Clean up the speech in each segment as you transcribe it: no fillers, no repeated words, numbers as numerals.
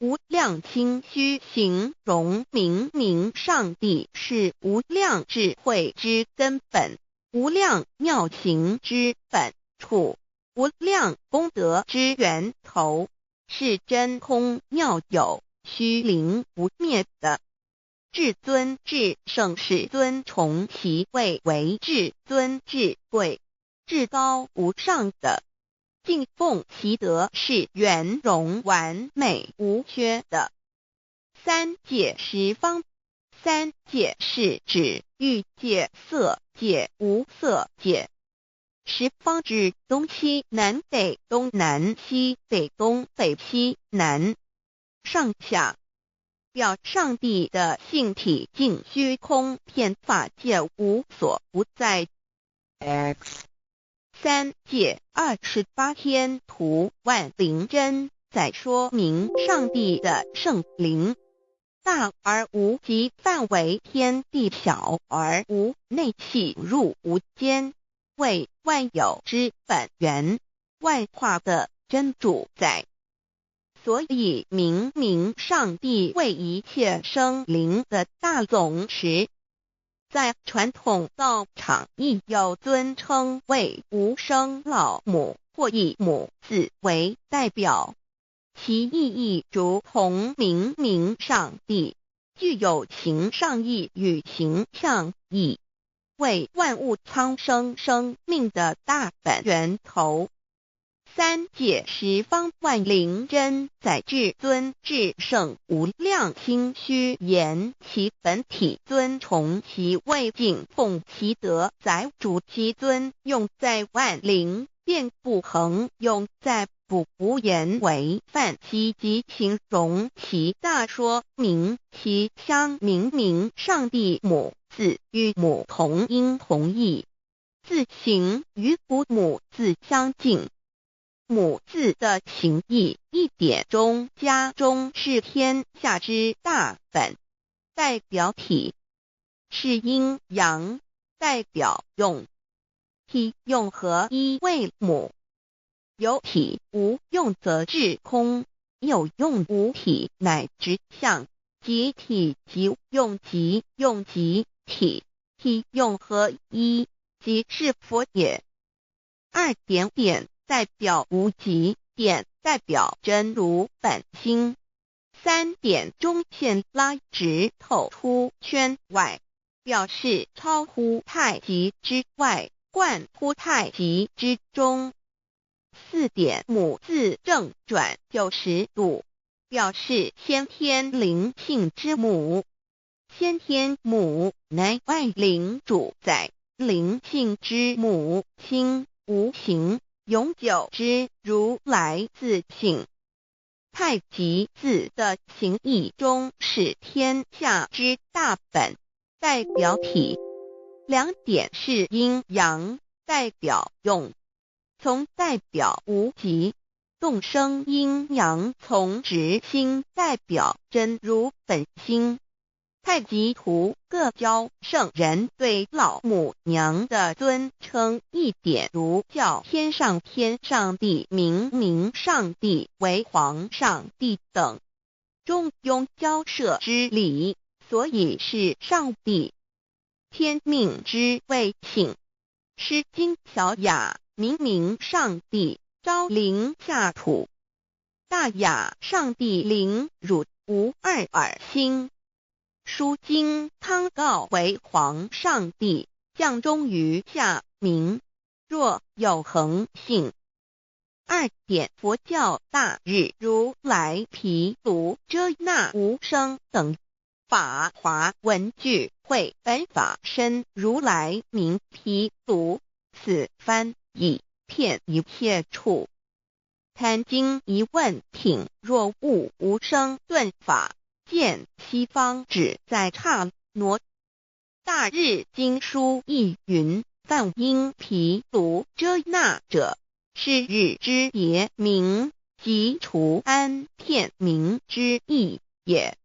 无量清虚形容明明上帝是无量智慧之根本，无量妙行之本处，无量功德之源头，是真空妙有，虚灵不灭的。至尊至圣世尊崇其位为至尊至贵，至高无上的，敬奉其德是圆融完美无缺的。三界十方，三界是指欲界、色界、无色界。十方指东西南北东南西北东北西南上下，表上帝的性体净虚空遍法界无所不在。X 三界28天图万灵真在说明上帝的圣灵，大而无极范围，天地小而无内气入无间，为万有之本源，万化的真主宰。所以明明上帝为一切生灵的大总持，在传统道场亦有尊称为无生老母或以母字为代表，其意义如同明明上帝具有形上义与形象义，为万物苍生生命的大本源头。三界十方万灵真在至尊至圣无量清虚言其本体尊崇其位敬奉其德载主其尊，用在万灵便不恒用在不无言为范积极形容其大说明其相明明上帝母字与母同音同义，字形与父母字相近。母字的情义一点中加中是天下之大本，代表体是阴阳，代表用，体用合一为母。有体无用则至空，有用无体乃至相，即体即用即用即体，体用合一即是佛也。二点点代表无极，点代表真如本心，三点中线拉直透出圈外，表示超乎太极之外，贯乎太极之中。四点母字正转90度，表示先天灵性之母。先天母乃外灵主宰，灵性之母亲无形永久之如来自性。太极字的形义中是天下之大本，代表体。两点是阴阳，代表用，从代表无极，动生阴阳从直心代表真如本心。太极图各教圣人对老母娘的尊称一点，如叫天上帝、明明上帝为皇上帝等，中庸交涉之理，所以是上帝。天命之谓请，诗经小雅明明上帝昭灵下土，大雅上帝灵汝无二耳心。书经汤告为皇上帝，降中于下民，若有恒性。二点佛教大日如来毗卢遮那无生等法华文具会本法身如来名毗卢，此翻译遍一切处。坛经一问品，若悟无生顿法，见西方只在刹那。大日经书亦云，梵音毗卢遮那者，是日之别名，即除安片名之意也。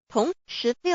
同16